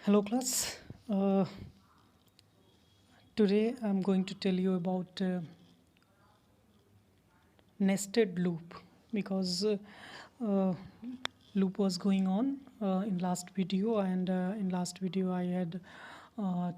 Hello class. Today I'm going to tell you about nested loop because uh, loop was going on in last video, and in last video I had I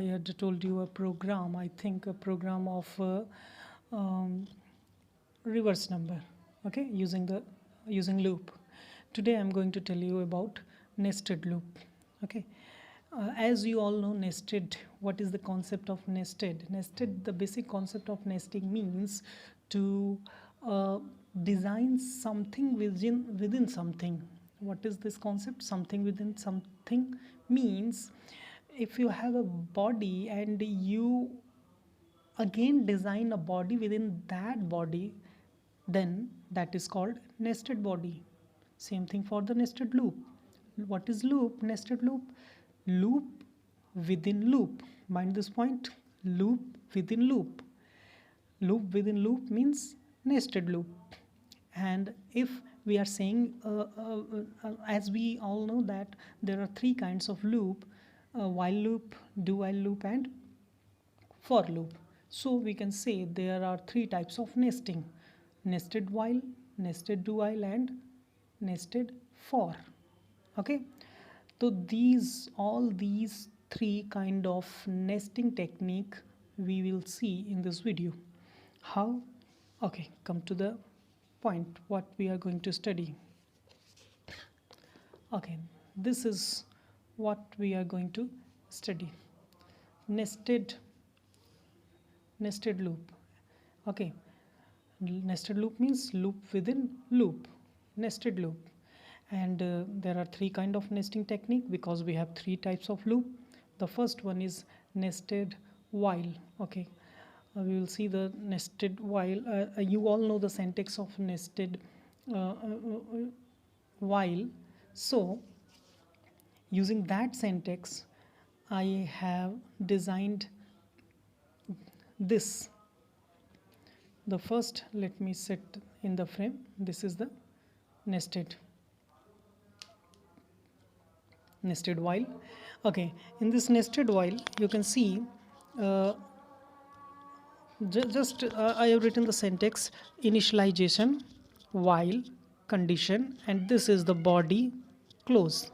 had told you a program. I think a program of um, reverse number, okay, using loop. Today I'm going to tell you about nested loop. Okay. As you all know, nested, what is the concept of nested? The basic concept of nesting means to uh, design something within something. What is this concept? Something within something means if you have a body and you again design a body within that body, then that is called nested body. Same thing for the nested loop. What is loop? Nested loop. Loop within loop. Mind this point. Loop within loop. Loop within loop means nested loop. And if we are saying, as we all know that there are three kinds of loop: while loop, do while loop, and for loop. So we can say there are three types of nesting: nested while, nested do while, and nested for. Okay, so all these three kind of nesting technique we will see in this video. How? Okay, come to the point what we are going to study. Okay, this is what we are going to study: nested loop. Okay, nested loop means loop within loop, nested loop. And there are three kind of nesting technique because we have three types of loop. The first one is nested while. Okay, we will see the nested while. You all know the syntax of nested while. So using that syntax I have designed this. The first, let me set in the frame. This is the nested while. Okay, in this nested while you can see uh, I have written the syntax: initialization, while, condition, and this is the body close.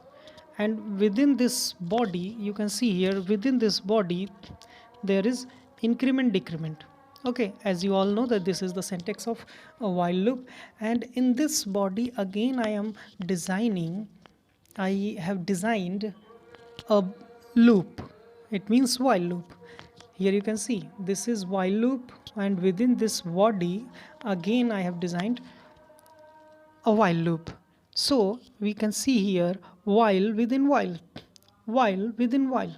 And within this body, you can see here, within this body there is increment decrement. Okay, as you all know that this is the syntax of a while loop. And in this body again I have designed a loop. It means while loop. Here you can see this is while loop, and within this body again I have designed a while loop. So we can see here while within while, while within while.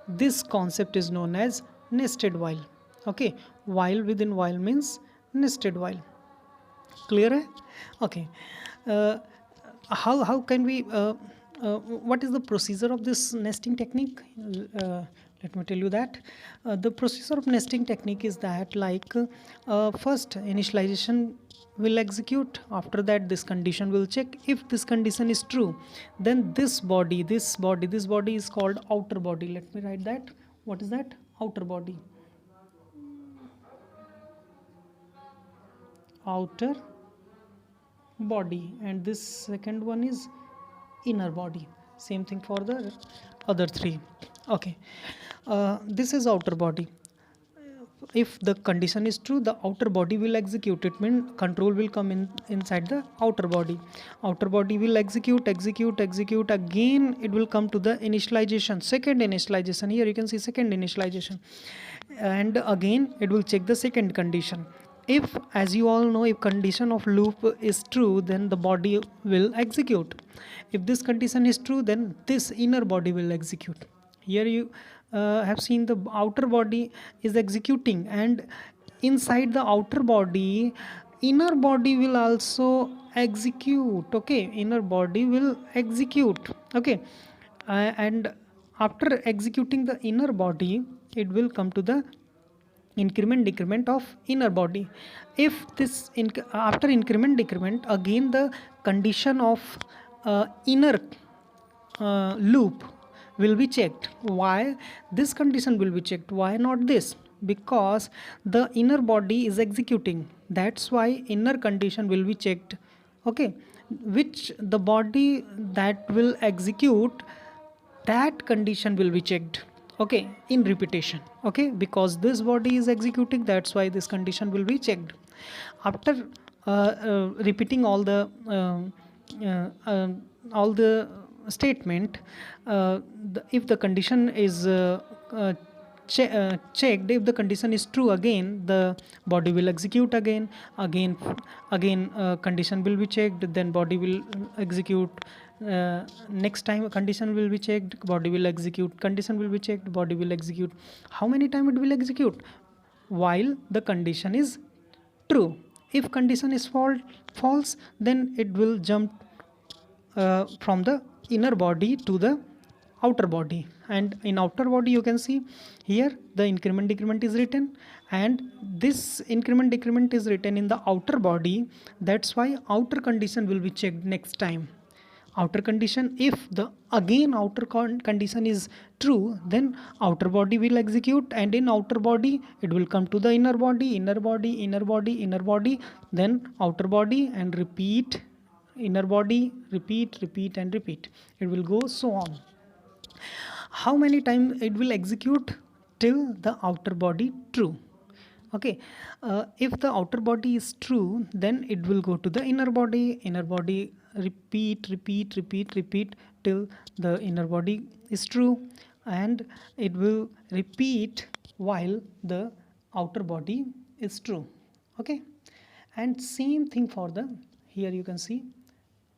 This concept is known as nested while. Okay, while within while means nested while. Clear hai? Okay. uh, how can we what is the procedure of this nesting technique? Let me tell you that the procedure of nesting technique is that, like, first initialization will execute. After that this condition will check. If this condition is true, then this body is called outer body. Let me write that. What is that? Outer body. Outer body. And this second one is inner body. Same thing for the other three. Okay, this is outer body. If the condition is true, the outer body will execute. It means control will come inside the outer body. Outer body will execute again. It will come to the initialization, second initialization. Here you can see second initialization, and again it will check the second condition. If, as you all know, if condition of loop is true, then the body will execute. If this condition is true, then this inner body will execute. Here you have seen the outer body is executing, and inside the outer body inner body will also execute. Okay, inner body will execute. Okay, and after executing the inner body, it will come to the increment decrement of inner body. If this after increment decrement, again the condition of inner loop will be checked. Why this condition will be checked? Why not this? Because the inner body is executing. That's why inner condition will be checked. Okay, which the body that will execute, that condition will be checked. Okay, in repetition. Okay, because this body is executing, that's why this condition will be checked. After repeating all the statement, if the condition is checked, if the condition is true, again the body will execute again condition will be checked, then body will execute. Next time condition will be checked, body will execute, condition will be checked, body will execute. How many time it will execute? While the condition is true. If condition is false, then it will jump from the inner body to the outer body, and in outer body you can see here the increment decrement is written, and this increment decrement is written in the outer body. That's why outer condition will be checked next time. Outer condition, if the again outer condition is true, then outer body will execute, and in outer body it will come to the inner body, inner body, inner body, inner body, then outer body, and repeat. Inner body, repeat, repeat, and repeat. It will go so on. How many times it will execute? Till the outer body true. Okay, if the outer body is true, then it will go to the inner body, repeat, repeat, repeat, repeat till the inner body is true, and it will repeat while the outer body is true. Okay, and same thing for the, here you can see,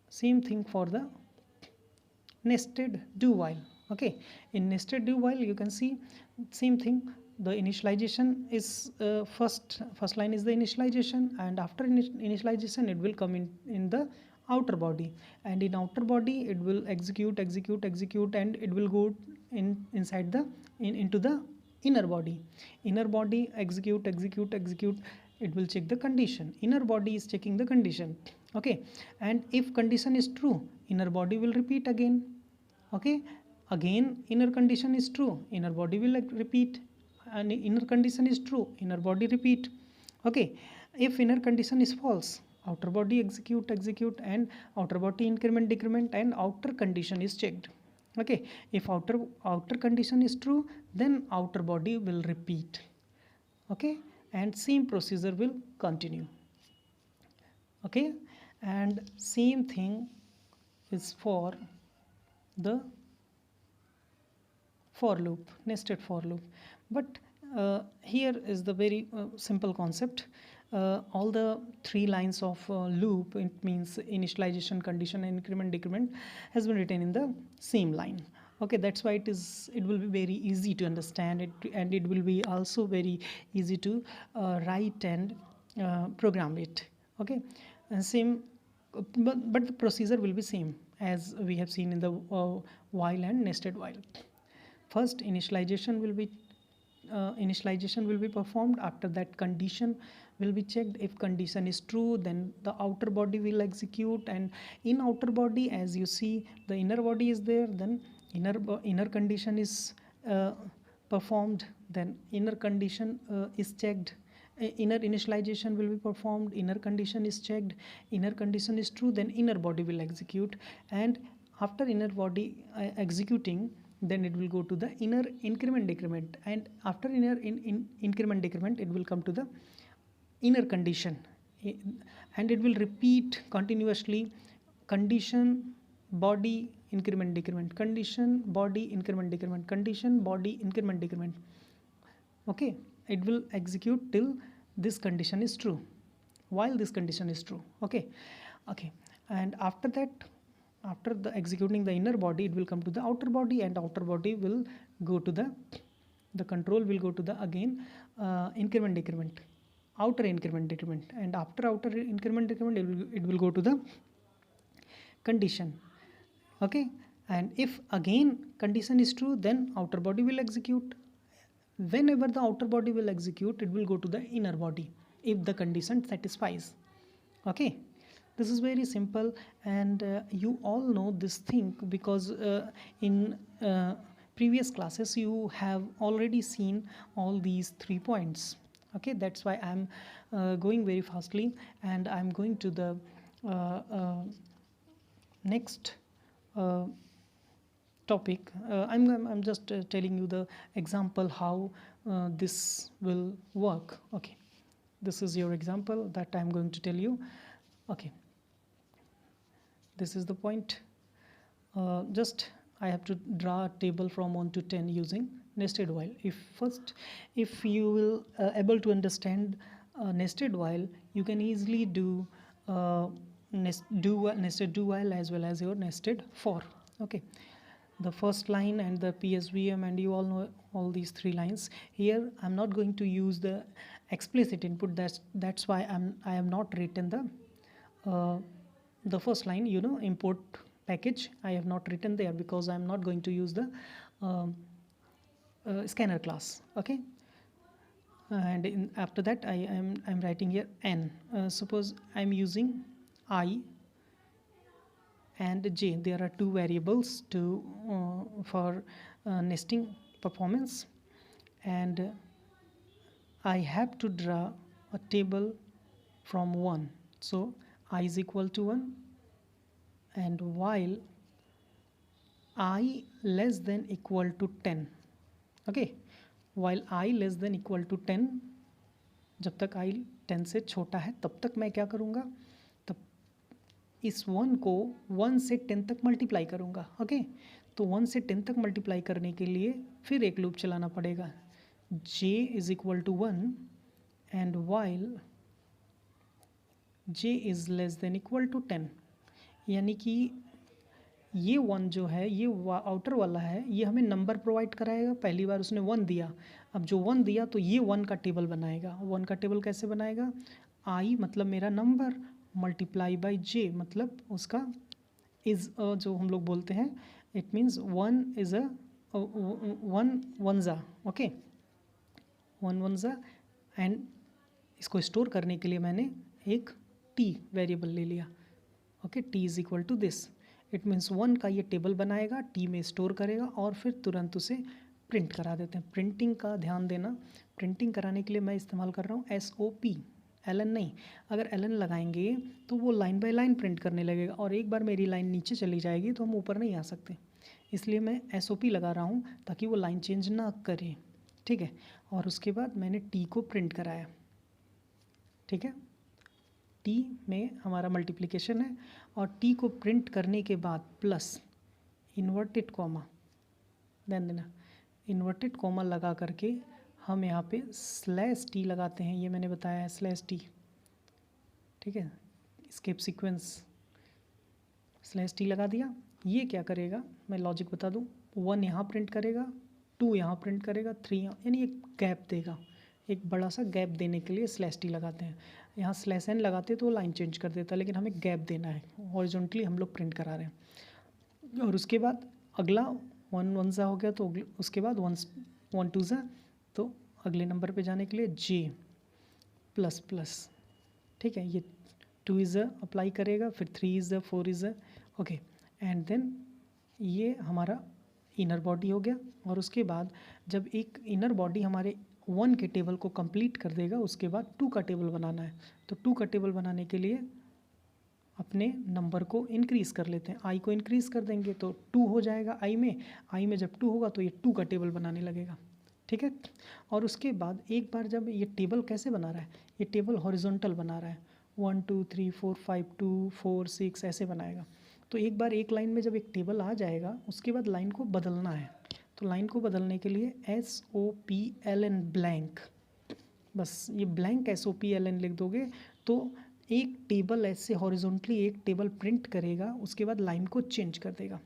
same thing for the nested do while. Okay, in nested do while you can see same thing. The initialization is first line is the initialization, and after initialization it will come in the outer body, and in outer body it will execute, and it will go inside the into the inner body. Inner body execute, it will check the condition. Inner body is checking the condition. Okay, and if condition is true, inner body will repeat again. Okay, again inner condition is true, inner body will repeat, and inner condition is true, inner body repeat. Okay, if inner condition is false, outer body execute, and outer body increment decrement, and outer condition is checked. Okay, if outer condition is true, then outer body will repeat. Okay, and same procedure will continue. Okay, and same thing is for the for loop, nested for loop. But here is the very simple concept. All the three lines of loop, it means initialization, condition, and increment decrement, has been written in the same line. Okay, that's why it will be very easy to understand it, and it will be also very easy to write and program it. Okay, and same, but the procedure will be same as we have seen in the while and nested while. First initialization will be performed. After that condition will be checked. If condition is true, then the outer body will execute, and in outer body, as you see, the inner body is there, then inner condition is performed, then inner condition is checked. Inner initialization will be performed, inner condition is checked, inner condition is true, then inner body will execute, and after inner body executing, then it will go to the inner increment decrement, and after inner increment decrement, it will come to the inner condition, and it will repeat continuously: condition, body, increment decrement, condition, body, increment decrement, condition, body, increment decrement. Okay, it will execute till this condition is true, while this condition is true. Okay, and after that, after the executing the inner body, it will come to the outer body, and outer body will go to the control will go to the again increment decrement, outer increment decrement, and after outer increment decrement, it will go to the condition. Okay, and if again condition is true, then outer body will execute. Whenever the outer body will execute, it will go to the inner body if the condition satisfies. Okay, This is very simple, and you all know this thing because in previous classes you have already seen all these 3 points. Okay, that's why I'm going very fastly, and I'm going to the next topic. I'm just telling you the example how this will work. Okay, this is your example that I'm going to tell you. Okay, this is the point. Just I have to draw a table from 1 to 10 using nested while. If you will able to understand nested while, you can easily do nested do while as well as your nested for. Okay, the first line and the PSVM, and you all know all these 3 lines. Here I'm not going to use the explicit input. That's why I am not written the first line, import package. I have not written there because I'm not going to use the scanner class. Okay, and after that I'm writing here n. Suppose I'm using I and j. There are 2 variables for nesting performance, and I have to draw a table from 1. So I is equal to 1, and while I less than equal to 10. Okay, while I less than equal to 10, जब तक I 10 से छोटा है तब तक मैं क्या करूँगा, तब इस 1 को 1 से 10 तक मल्टीप्लाई करूँगा. ओके, तो 1 से 10 तक मल्टीप्लाई करने के लिए फिर एक लूप चलाना पड़ेगा. j is equal to 1 and while j is less than equal to 10. यानी कि ये 1 जो है, ये आउटर वाला है, ये हमें नंबर प्रोवाइड कराएगा. पहली बार उसने 1 दिया. अब जो 1 दिया तो ये 1 का टेबल बनाएगा. 1 का टेबल कैसे बनाएगा, आई मतलब मेरा नंबर मल्टीप्लाई बाय जे मतलब उसका इज़ जो हम लोग बोलते हैं, इट मीन्स 1 इज़ अ 1 वनज़ा. ओके, 1 वनज़ा. एंड इसको स्टोर करने के लिए मैंने एक टी वेरिएबल ले लिया. Okay, T is equal to this. It means 1 का ये टेबल बनाएगा, टी में स्टोर करेगा और फिर तुरंत उसे प्रिंट करा देते हैं. प्रिंटिंग का ध्यान देना. प्रिंटिंग कराने के लिए मैं इस्तेमाल कर रहा हूँ SOP, LN नहीं. अगर LN लगाएंगे तो वो लाइन बाय लाइन प्रिंट करने लगेगा, और एक बार मेरी लाइन नीचे चली जाएगी तो हम ऊपर नहीं आ सकते. इसलिए मैं SOP लगा रहा हूँ ताकि वो लाइन चेंज ना करे. ठीक है, और उसके बाद मैंने टी को प्रिंट कराया. ठीक है, टी में हमारा मल्टीप्लिकेशन है, और टी को प्रिंट करने के बाद प्लस इन्वर्टेड कॉमा, ध्यान देना, इन्वर्टेड कॉमा लगा करके हम यहाँ पे स्लैश टी लगाते हैं. ये मैंने बताया है स्लैश टी. ठीक है, स्किप सीक्वेंस स्लैश टी लगा दिया. ये क्या करेगा, मैं लॉजिक बता दूँ. 1 यहाँ प्रिंट करेगा, 2 यहाँ प्रिंट करेगा, 3 यहाँ, यानी एक गैप देगा. एक बड़ा सा गैप देने के लिए स्लैश टी लगाते हैं. यहाँ स्लैश एन लगाते तो लाइन चेंज कर देता, लेकिन हमें गैप देना है. हॉरिजॉन्टली हम लोग प्रिंट करा रहे हैं. और उसके बाद अगला 1 1 सा हो गया, तो उसके बाद 1 2 सा, तो अगले नंबर पे जाने के लिए जे प्लस प्लस. ठीक है, ये 2 इज़ अप्लाई करेगा, फिर 3 is 4 is. Okay, and then ये हमारा इनर बॉडी हो गया. और उसके बाद जब एक इनर बॉडी हमारे 1 के टेबल को कंप्लीट कर देगा, उसके बाद 2 का टेबल बनाना है. तो 2 का टेबल बनाने के लिए अपने नंबर को इंक्रीज़ कर लेते हैं. आई को इंक्रीज़ कर देंगे तो 2 हो जाएगा आई में जब 2 होगा तो ये 2 का टेबल बनाने लगेगा. ठीक है, और उसके बाद एक बार जब ये टेबल कैसे बना रहा है, ये टेबल हॉरिजॉन्टल बना रहा है. 1 2 3 4 5 2 4 6 ऐसे बनाएगा. तो एक बार एक लाइन में जब एक टेबल आ जाएगा, उसके बाद लाइन को बदलना है. तो लाइन को बदलने के लिए SOPLN ब्लैंक, बस ये ब्लैंक SOPLN लिख दोगे तो एक टेबल ऐसे हॉरिजॉन्टली एक टेबल प्रिंट करेगा, उसके बाद लाइन को चेंज कर देगा.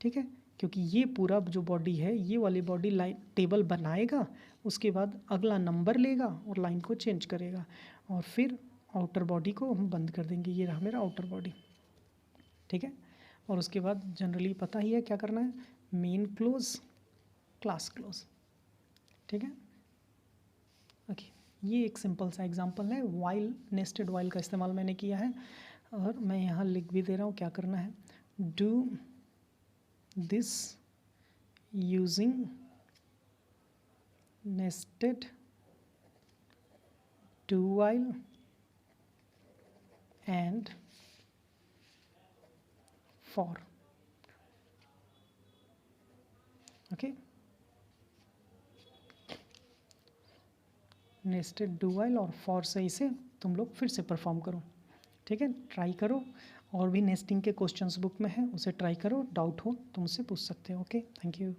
ठीक है, क्योंकि ये पूरा जो बॉडी है, ये वाली बॉडी लाइन टेबल बनाएगा, उसके बाद अगला नंबर लेगा और लाइन को चेंज करेगा, और फिर आउटर बॉडी को हम बंद कर देंगे. ये रहा मेरा आउटर बॉडी. ठीक है, और उसके बाद जनरली पता ही है क्या करना है, मेन क्लोज क्लास क्लोज. ठीक है, ओके, ये एक सिंपल सा एग्जांपल है. वाइल, नेस्टेड वाइल का इस्तेमाल मैंने किया है. और मैं यहाँ लिख भी दे रहा हूँ क्या करना है, do this using nested do while and for. Okay, nested do while और फॉर से इसे तुम लोग फिर से परफॉर्म करो, ठीक है, ट्राई करो। और भी नेस्टिंग के क्वेश्चंस बुक में है, उसे ट्राई करो, डाउट हो तो मुझसे पूछ सकते हो। Okay, thank you.